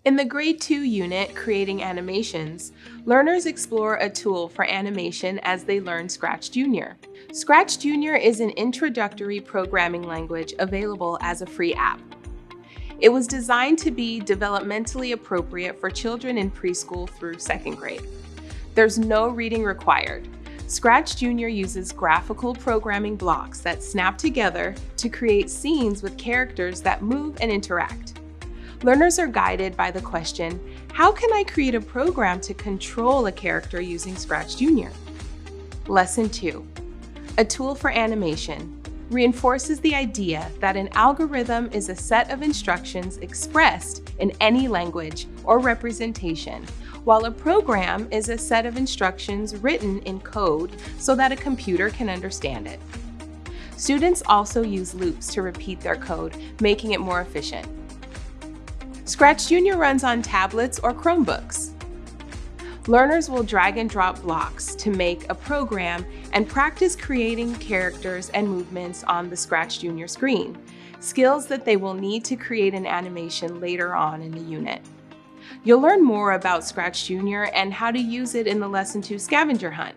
In the Grade 2 unit, Creating Animations, learners explore a tool for animation as they learn Scratch Junior. Scratch Junior is an introductory programming language available as a free app. It was designed to be developmentally appropriate for children in preschool through second grade. There's no reading required. Scratch Junior uses graphical programming blocks that snap together to create scenes with characters that move and interact. Learners are guided by the question, how can I create a program to control a character using Scratch Junior? Lesson 2. A tool for animation reinforces the idea that an algorithm is a set of instructions expressed in any language or representation, while a program is a set of instructions written in code so that a computer can understand it. Students also use loops to repeat their code, making it more efficient. Scratch Junior runs on tablets or Chromebooks. Learners will drag and drop blocks to make a program and practice creating characters and movements on the Scratch Junior screen, skills that they will need to create an animation later on in the unit. You'll learn more about Scratch Junior and how to use it in the Lesson 2 scavenger hunt.